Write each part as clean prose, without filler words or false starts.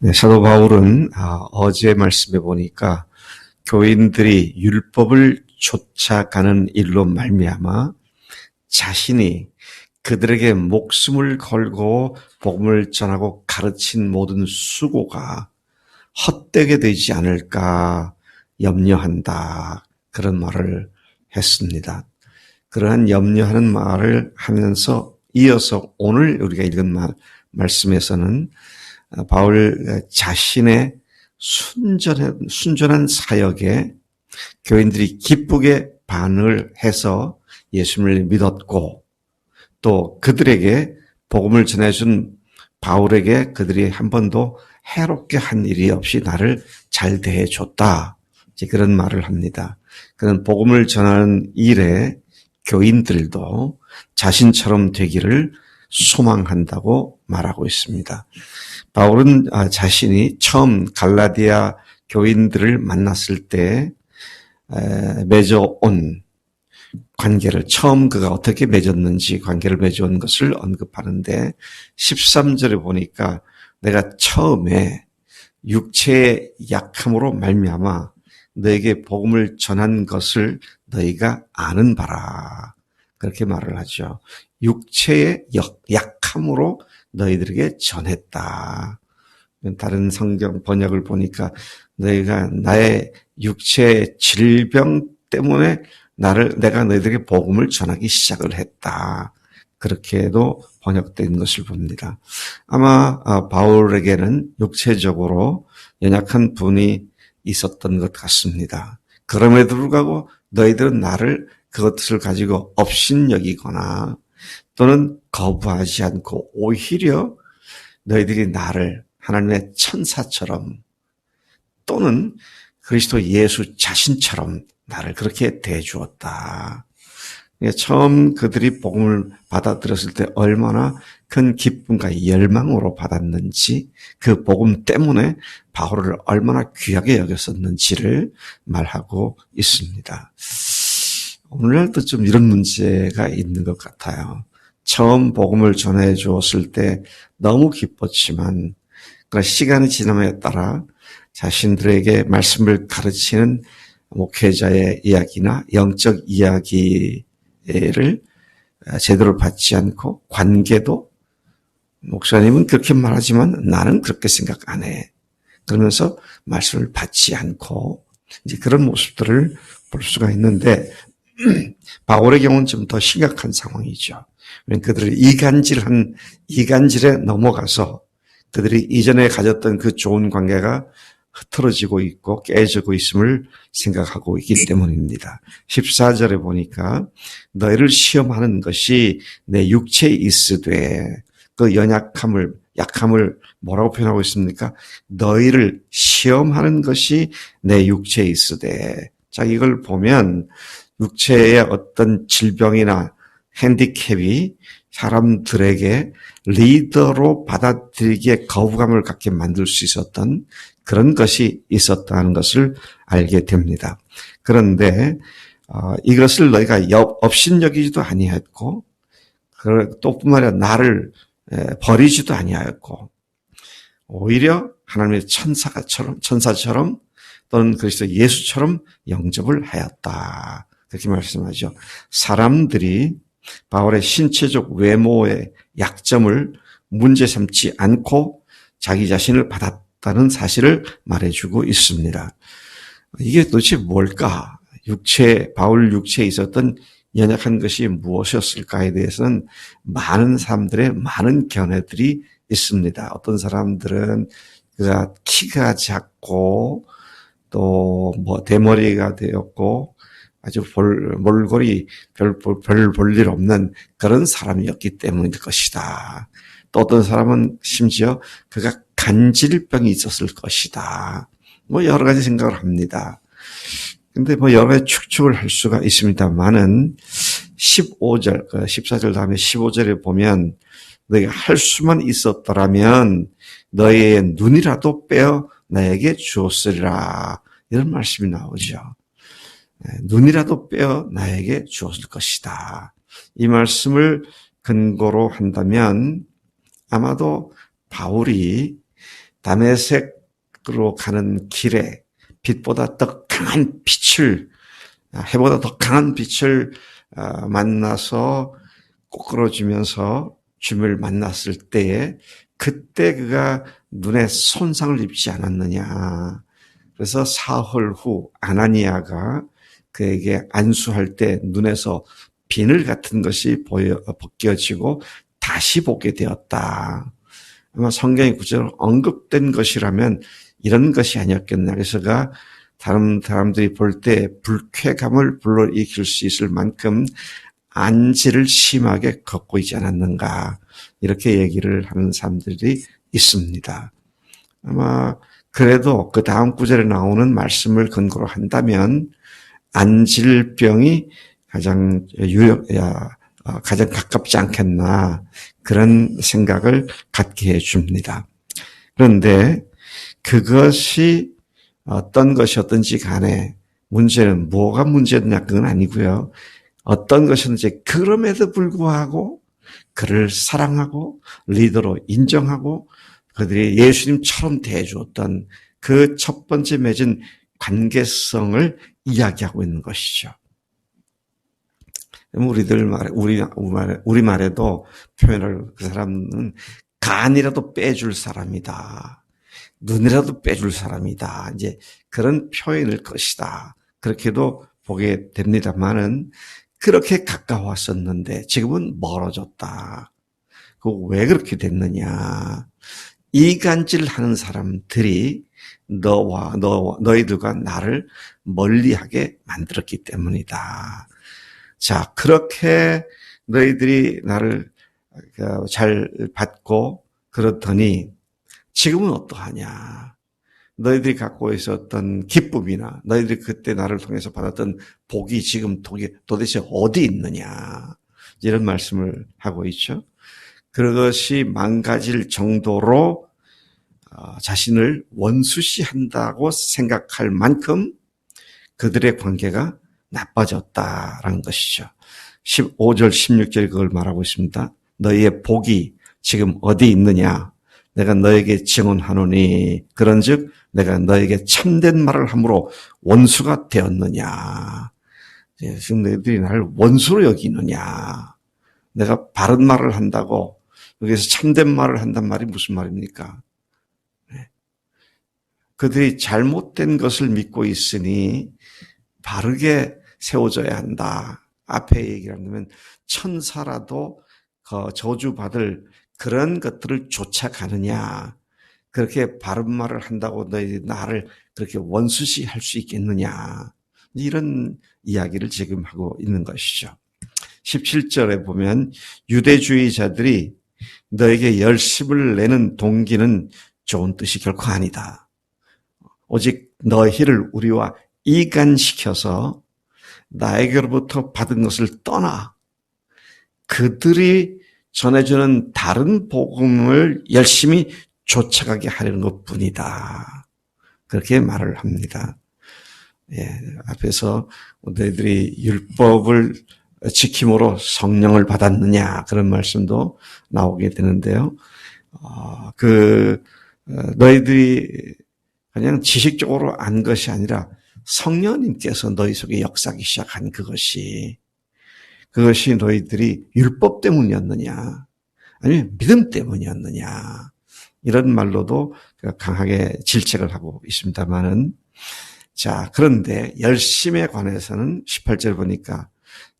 네, 사도 바울은 어제 말씀해 보니까 교인들이 율법을 쫓아가는 일로 말미암아 자신이 그들에게 목숨을 걸고 복음을 전하고 가르친 모든 수고가 헛되게 되지 않을까 염려한다. 그런 말을 했습니다. 그러한 염려하는 말을 하면서 이어서 오늘 우리가 읽은 말씀에서는 바울 자신의 순전한 사역에 교인들이 기쁘게 반응을 해서 예수님을 믿었고 또 그들에게 복음을 전해준 바울에게 그들이 한 번도 해롭게 한 일이 없이 나를 잘 대해줬다. 이제 그런 말을 합니다. 그런 복음을 전하는 일에 교인들도 자신처럼 되기를 소망한다고 말하고 있습니다. 바울은 자신이 처음 갈라디아 교인들을 만났을 때 맺어온 관계를 처음 그가 어떻게 맺었는지 관계를 맺어온 것을 언급하는데 13절에 보니까 내가 처음에 육체의 약함으로 말미암아 너에게 복음을 전한 것을 너희가 아는 바라. 그렇게 말을 하죠. 육체의 약함으로 너희들에게 전했다. 다른 성경 번역을 보니까 너희가 나의 육체의 질병 때문에 내가 너희들에게 복음을 전하기 시작을 했다. 그렇게도 번역된 것을 봅니다. 아마 바울에게는 육체적으로 연약한 분이 있었던 것 같습니다. 그럼에도 불구하고 너희들은 나를 그것을 가지고 업신여기거나 또는 거부하지 않고 오히려 너희들이 나를 하나님의 천사처럼 또는 그리스도 예수 자신처럼 나를 그렇게 대해주었다. 처음 그들이 복음을 받아들였을 때 얼마나 큰 기쁨과 열망으로 받았는지 그 복음 때문에 바울을 얼마나 귀하게 여겼었는지를 말하고 있습니다. 오늘날도 좀 이런 문제가 있는 것 같아요. 처음 복음을 전해 주었을 때 너무 기뻤지만 시간이 지남에 따라 자신들에게 말씀을 가르치는 목회자의 이야기나 영적 이야기를 제대로 받지 않고 관계도 목사님은 그렇게 말하지만 나는 그렇게 생각 안 해. 그러면서 말씀을 받지 않고 이제 그런 모습들을 볼 수가 있는데 바울의 경우는 좀 더 심각한 상황이죠. 그들을 이간질에 넘어가서 그들이 이전에 가졌던 그 좋은 관계가 흐트러지고 있고 깨지고 있음을 생각하고 있기 때문입니다. 14절에 보니까 너희를 시험하는 것이 내 육체에 있으되 그 약함을 뭐라고 표현하고 있습니까? 너희를 시험하는 것이 내 육체에 있으되 자 이걸 보면 육체의 어떤 질병이나 핸디캡이 사람들에게 리더로 받아들이기에 거부감을 갖게 만들 수 있었던 그런 것이 있었다는 것을 알게 됩니다. 그런데 이것을 너희가 업신여기지도 아니했고 또 뿐만 아니라 나를 버리지도 아니하였고 오히려 하나님의 천사처럼 또는 그리스도 예수처럼 영접을 하였다. 그렇게 말씀하죠. 사람들이 바울의 신체적 외모의 약점을 문제 삼지 않고 자기 자신을 받았다는 사실을 말해주고 있습니다. 이게 도대체 뭘까? 바울 육체에 있었던 연약한 것이 무엇이었을까에 대해서는 많은 사람들의 많은 견해들이 있습니다. 어떤 사람들은 그가 키가 작고 또 대머리가 되었고 아주 몰골이 별 볼 일 없는 그런 사람이었기 때문일 것이다. 또 어떤 사람은 심지어 그가 간질병이 있었을 것이다. 여러 가지 생각을 합니다. 근데 여러 가지 추측을 할 수가 있습니다만은 15절, 14절 다음에 15절에 보면 너희가 할 수만 있었더라면 너희의 눈이라도 빼어 나에게 주었으리라. 이런 말씀이 나오죠. 눈이라도 빼어 나에게 주었을 것이다. 이 말씀을 근거로 한다면 아마도 바울이 다메섹으로 가는 길에 빛보다 더 강한 빛을, 해보다 더 강한 빛을 만나서 꼬꾸러지면서 주님을 만났을 때에 그때 그가 눈에 손상을 입지 않았느냐. 그래서 사흘 후 아나니아가 그에게 안수할 때 눈에서 비늘 같은 것이 벗겨지고 다시 보게 되었다. 아마 성경의 구절로 언급된 것이라면 이런 것이 아니었겠나. 그래서 그가 다른 사람들이 볼 때 불쾌감을 불러일으킬 수 있을 만큼 안지를 심하게 걷고 있지 않았는가. 이렇게 얘기를 하는 사람들이 있습니다. 아마 그래도 그 다음 구절에 나오는 말씀을 근거로 한다면 안질병이 가장 가장 가깝지 않겠나 그런 생각을 갖게 해줍니다. 그런데 그것이 어떤 것이었든지 간에 문제는 뭐가 문제냐 그건 아니고요. 어떤 것이든지 그럼에도 불구하고 그를 사랑하고 리더로 인정하고 그들이 예수님처럼 대해주었던 그 첫 번째 맺은 관계성을 이야기하고 있는 것이죠. 우리말에도 표현을 그 사람은 간이라도 빼줄 사람이다. 눈이라도 빼줄 사람이다. 이제 그런 표현일 것이다. 그렇게도 보게 됩니다만은 그렇게 가까웠었는데 지금은 멀어졌다. 왜 그렇게 됐느냐. 이간질하는 사람들이 너희들과 나를 멀리하게 만들었기 때문이다. 자, 그렇게 너희들이 나를 잘 받고 그렇더니 지금은 어떠하냐. 너희들이 갖고 있었던 기쁨이나 너희들이 그때 나를 통해서 받았던 복이 지금 도대체 어디 있느냐. 이런 말씀을 하고 있죠. 그것이 망가질 정도로 자신을 원수시한다고 생각할 만큼 그들의 관계가 나빠졌다라는 것이죠. 15절, 16절 그걸 말하고 있습니다. 너희의 복이 지금 어디 있느냐? 내가 너에게 증언하노니 그런즉 내가 너에게 참된 말을 함으로 원수가 되었느냐? 지금 너희들이 나를 원수로 여기느냐? 내가 바른 말을 한다고 여기서 참된 말을 한단 말이 무슨 말입니까? 그들이 잘못된 것을 믿고 있으니 바르게 세워져야 한다. 앞에 얘기를 하면 천사라도 저주받을 그런 것들을 쫓아가느냐. 그렇게 바른 말을 한다고 너희 나를 그렇게 원수시 할 수 있겠느냐. 이런 이야기를 지금 하고 있는 것이죠. 17절에 보면 유대주의자들이 너에게 열심을 내는 동기는 좋은 뜻이 결코 아니다. 오직 너희를 우리와 이간시켜서 나에게로부터 받은 것을 떠나 그들이 전해주는 다른 복음을 열심히 쫓아가게 하려는 것뿐이다. 그렇게 말을 합니다. 앞에서 너희들이 율법을 지킴으로 성령을 받았느냐 그런 말씀도 나오게 되는데요. 너희들이 그냥 지식적으로 안 것이 아니라 성령님께서 너희 속에 역사하기 시작한 그것이 너희들이 율법 때문이었느냐 아니면 믿음 때문이었느냐 이런 말로도 강하게 질책을 하고 있습니다만은 자 그런데 열심에 관해서는 18절 보니까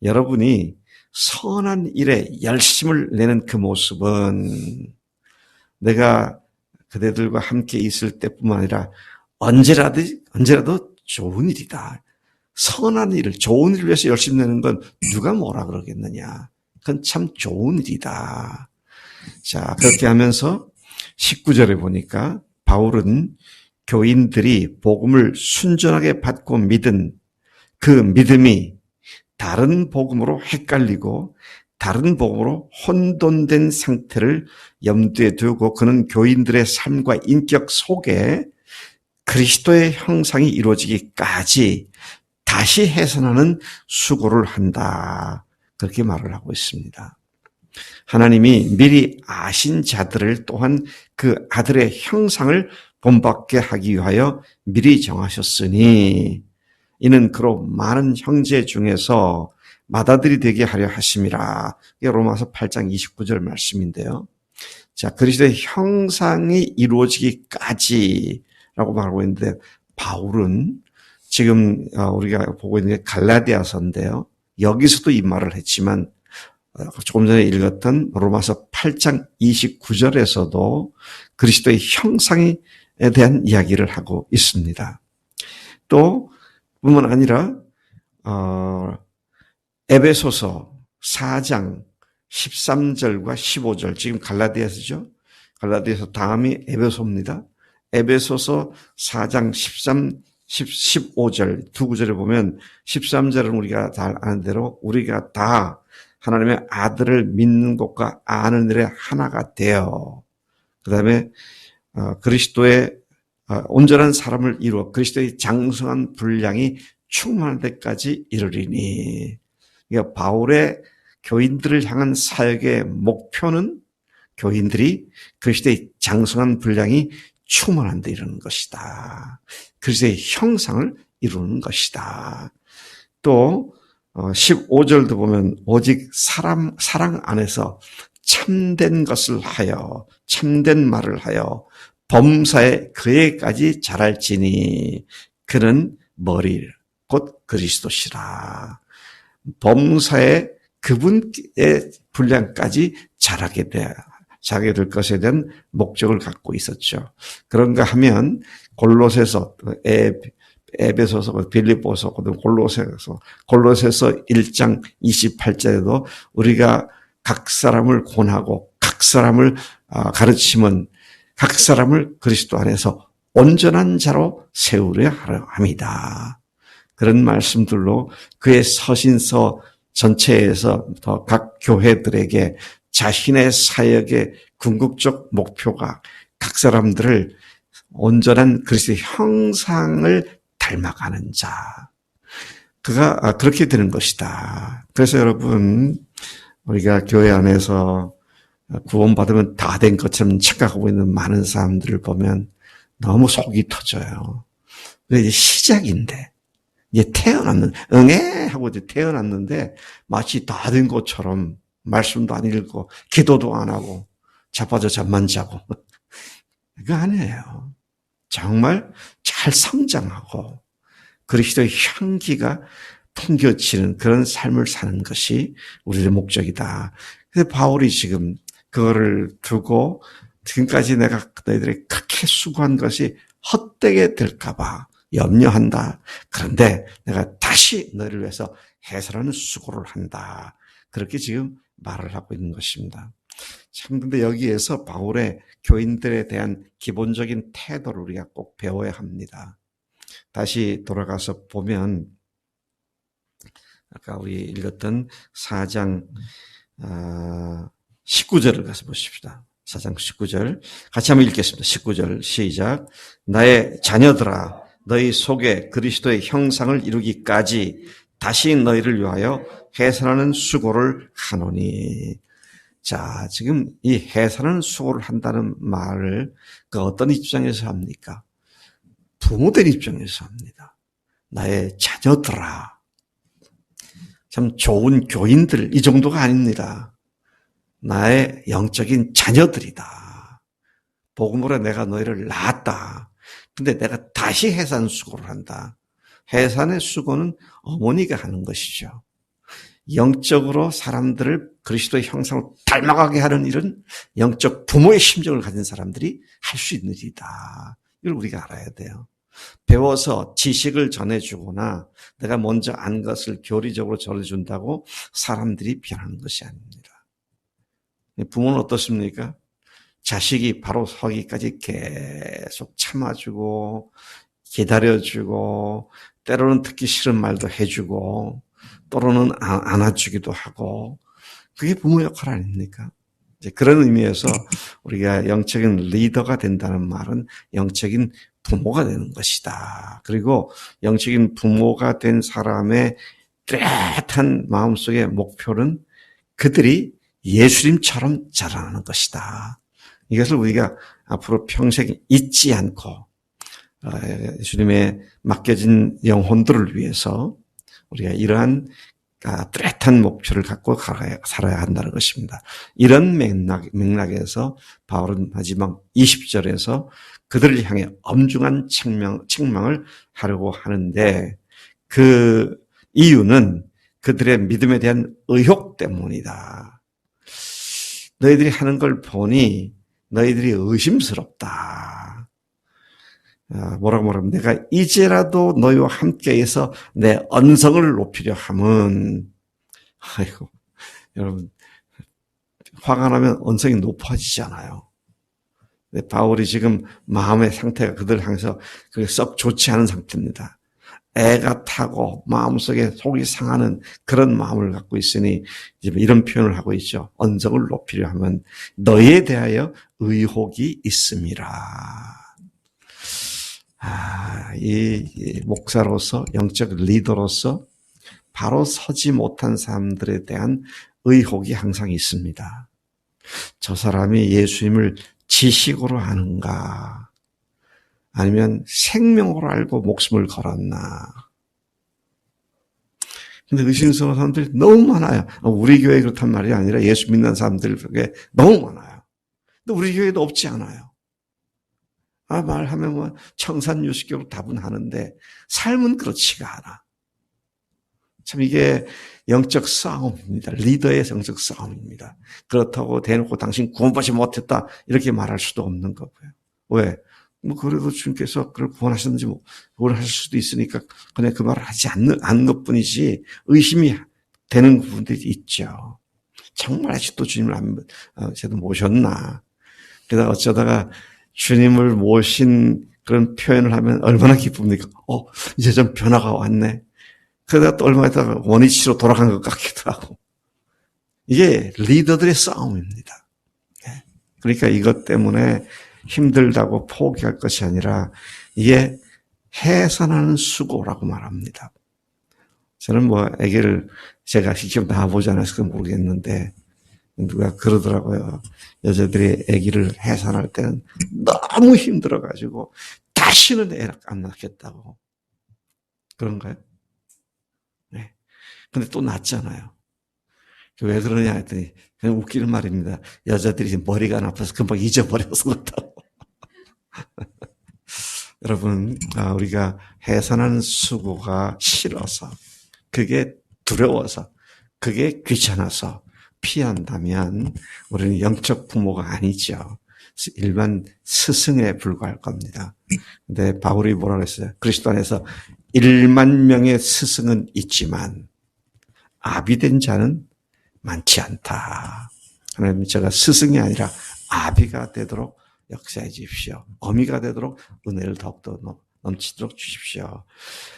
여러분이 선한 일에 열심을 내는 그 모습은 내가 그대들과 함께 있을 때뿐만 아니라 언제라도 좋은 일이다. 선한 일을, 좋은 일을 위해서 열심히 내는 건 누가 뭐라 그러겠느냐. 그건 참 좋은 일이다. 자, 그렇게 하면서 19절에 보니까 바울은 교인들이 복음을 순전하게 받고 믿은 그 믿음이 다른 복음으로 헷갈리고 다른 복음으로 혼돈된 상태를 염두에 두고 그는 교인들의 삶과 인격 속에 그리스도의 형상이 이루어지기까지 다시 해산하는 수고를 한다. 그렇게 말을 하고 있습니다. 하나님이 미리 아신 자들을 또한 그 아들의 형상을 본받게 하기 위하여 미리 정하셨으니 이는 그로 많은 형제 중에서 맏아들이 되게 하려 하심이라. 이게 로마서 8장 29절 말씀인데요. 자, 그리스도의 형상이 이루어지기까지라고 말하고 있는데 바울은 지금 우리가 보고 있는 게 갈라디아서인데요. 여기서도 이 말을 했지만 조금 전에 읽었던 로마서 8장 29절에서도 그리스도의 형상에 대한 이야기를 하고 있습니다. 또 뿐만 아니라 에베소서 4장 13절과 15절, 지금 갈라디아서죠. 갈라디아서 다음이 에베소입니다. 에베소서 4장 15절 두 구절을 보면 13절은 우리가 잘 아는 대로 우리가 다 하나님의 아들을 믿는 것과 아는 일에 하나가 되어 그 다음에 그리스도의 온전한 사람을 이루어 그리스도의 장성한 분량이 충만할 때까지 이르리니. 그러니까 바울의 교인들을 향한 사역의 목표는 교인들이 그리스도의 장성한 분량이 충만한 데 이르는 것이다. 그리스도의 형상을 이루는 것이다. 또 15절도 보면 오직 사랑 안에서 참된 것을 하여 참된 말을 하여 범사에 그에까지 자랄지니 그는 머리 곧 그리스도시라. 범사에 그분의 분량까지 자라게 될 것에 대한 목적을 갖고 있었죠. 그런가 하면 골로새서, 에베소서, 빌립보서, 골로새서 1장 28절에도 우리가 각 사람을 권하고 각 사람을 가르치면 각 사람을 그리스도 안에서 온전한 자로 세우려 합니다. 그런 말씀들로 그의 서신서 전체에서 각 교회들에게 자신의 사역의 궁극적 목표가 각 사람들을 온전한 그리스도의 형상을 닮아가는 자. 그가 그렇게 되는 것이다. 그래서 여러분, 우리가 교회 안에서 구원받으면 다 된 것처럼 착각하고 있는 많은 사람들을 보면 너무 속이 터져요. 이제 시작인데, 이제 응애 하고 이제 태어났는데 마치 다 된 것처럼 말씀도 안 읽고 기도도 안 하고 자빠져 잠만 자고. 그거 아니에요. 정말 잘 성장하고 그리스도의 향기가 풍겨치는 그런 삶을 사는 것이 우리의 목적이다. 그래서 바울이 지금 그거를 두고 지금까지 내가 너희들이 그렇게 수고한 것이 헛되게 될까 봐 염려한다. 그런데 내가 다시 너희를 위해서 해설하는 수고를 한다. 그렇게 지금 말을 하고 있는 것입니다. 참 근데 여기에서 바울의 교인들에 대한 기본적인 태도를 우리가 꼭 배워야 합니다. 다시 돌아가서 보면 아까 우리 읽었던 4장 19절을 가서 보십시다. 4장 19절 같이 한번 읽겠습니다. 19절 시작. 나의 자녀들아 너희 속에 그리스도의 형상을 이루기까지 다시 너희를 위하여 해산하는 수고를 하노니. 자, 지금 이 해산하는 수고를 한다는 말을 그 어떤 입장에서 합니까? 부모들 입장에서 합니다. 나의 자녀들아. 참 좋은 교인들 이 정도가 아닙니다. 나의 영적인 자녀들이다. 복음으로 내가 너희를 낳았다. 근데 내가 다시 해산 수고를 한다. 해산의 수고는 어머니가 하는 것이죠. 영적으로 사람들을 그리스도의 형상으로 닮아가게 하는 일은 영적 부모의 심정을 가진 사람들이 할 수 있는 일이다. 이걸 우리가 알아야 돼요. 배워서 지식을 전해주거나 내가 먼저 안 것을 교리적으로 전해준다고 사람들이 변하는 것이 아닙니다. 부모는 어떻습니까? 자식이 바로 서기까지 계속 참아주고 기다려주고 때로는 듣기 싫은 말도 해주고 또는 안아주기도 하고 그게 부모 역할 아닙니까? 이제 그런 의미에서 우리가 영적인 리더가 된다는 말은 영적인 부모가 되는 것이다. 그리고 영적인 부모가 된 사람의 뚜렷한 마음속의 목표는 그들이 예수님처럼 자라나는 것이다. 이것을 우리가 앞으로 평생 잊지 않고 예수님의 맡겨진 영혼들을 위해서 우리가 이러한 뚜렷한 목표를 갖고 살아야 한다는 것입니다. 이런 맥락에서 바울은 마지막 20절에서 그들을 향해 엄중한 책망을 하려고 하는데 그 이유는 그들의 믿음에 대한 의혹 때문이다. 너희들이 하는 걸 보니 너희들이 의심스럽다. 뭐라고 말하면 내가 이제라도 너희와 함께해서 내 언성을 높이려 함은 아이고 여러분 화가 나면 언성이 높아지잖아요. 근데 바울이 지금 마음의 상태가 그들 향해서 그게 썩 좋지 않은 상태입니다. 애가 타고 마음속에 속이 상하는 그런 마음을 갖고 있으니 이제 이런 표현을 하고 있죠. 언성을 높이려 하면 너희에 대하여 의혹이 있음이라. 이 목사로서 영적 리더로서 바로 서지 못한 사람들에 대한 의혹이 항상 있습니다. 저 사람이 예수님을 지식으로 아는가? 아니면 생명으로 알고 목숨을 걸었나? 근데 의심스러운 사람들이 너무 많아요. 우리 교회 그렇단 말이 아니라 예수 믿는 사람들에게 너무 많아요. 근데 우리 교회도 없지 않아요. 말하면 뭐 청산유수교로 답은 하는데 삶은 그렇지가 않아. 참 이게 영적 싸움입니다. 리더의 영적 싸움입니다. 그렇다고 대놓고 당신 구원받지 못했다 이렇게 말할 수도 없는 거고요. 왜? 뭐 그래도 주님께서 그걸 구원하셨는지 뭐 구원하실 수도 있으니까 그냥 그 말을 하지 않는 것뿐이지 의심이 되는 부분들이 있죠. 정말 아직도 주님을 제대로 모셨나? 그러다 어쩌다가 주님을 모신 그런 표현을 하면 얼마나 기쁩니까? 이제 좀 변화가 왔네. 그러다가 또 얼마 있다가 원위치로 돌아간 것 같기도 하고. 이게 리더들의 싸움입니다. 그러니까 이것 때문에 힘들다고 포기할 것이 아니라 이게 해산하는 수고라고 말합니다. 저는 뭐 아기를 제가 직접 낳아보지 않아서 모르겠는데 누가 그러더라고요. 여자들이 아기를 해산할 때는 너무 힘들어가지고 다시는 애 안 낳겠다고. 그런가요? 네. 근데 또 낳잖아요. 왜 그러냐 했더니 그냥 웃기는 말입니다. 여자들이 머리가 안 아파서 금방 잊어버려서 그렇다고. 여러분, 우리가 해산하는 수고가 싫어서, 그게 두려워서, 그게 귀찮아서 피한다면 우리는 영적 부모가 아니죠. 일반 스승에 불과할 겁니다. 근데 바울이 뭐라고 했어요? 그리스도 안에서 1만 명의 스승은 있지만 아비된 자는 많지 않다. 하나님, 제가 스승이 아니라 아비가 되도록 역사해 주십시오. 어미가 되도록 은혜를 더욱더 넘치도록 주십시오.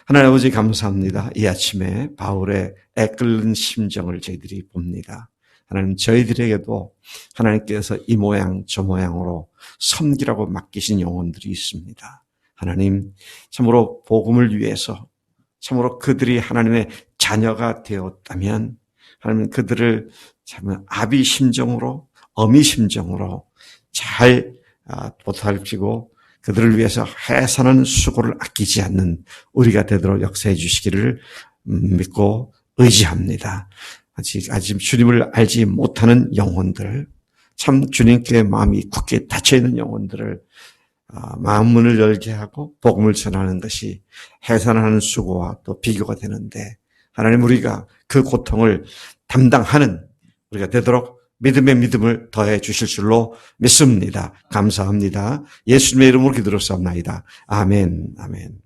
하나님 아버지 감사합니다. 이 아침에 바울의 애끓는 심정을 저희들이 봅니다. 하나님, 저희들에게도 하나님께서 이 모양 저 모양으로 섬기라고 맡기신 영혼들이 있습니다. 하나님, 참으로 복음을 위해서 참으로 그들이 하나님의 자녀가 되었다면 하나님 그들을 참 아비 심정으로 어미 심정으로 잘 보살피고 그들을 위해서 해산하는 수고를 아끼지 않는 우리가 되도록 역사해 주시기를 믿고 의지합니다. 아직 주님을 알지 못하는 영혼들, 참 주님께 마음이 굳게 닫혀있는 영혼들을 마음 문을 열게 하고 복음을 전하는 것이 해산하는 수고와 또 비교가 되는데 하나님, 우리가 그 고통을 담당하는 우리가 되도록 믿음의 믿음을 더해 주실 줄로 믿습니다. 감사합니다. 예수님의 이름으로 기도했사옵나이다. 아멘. 아멘.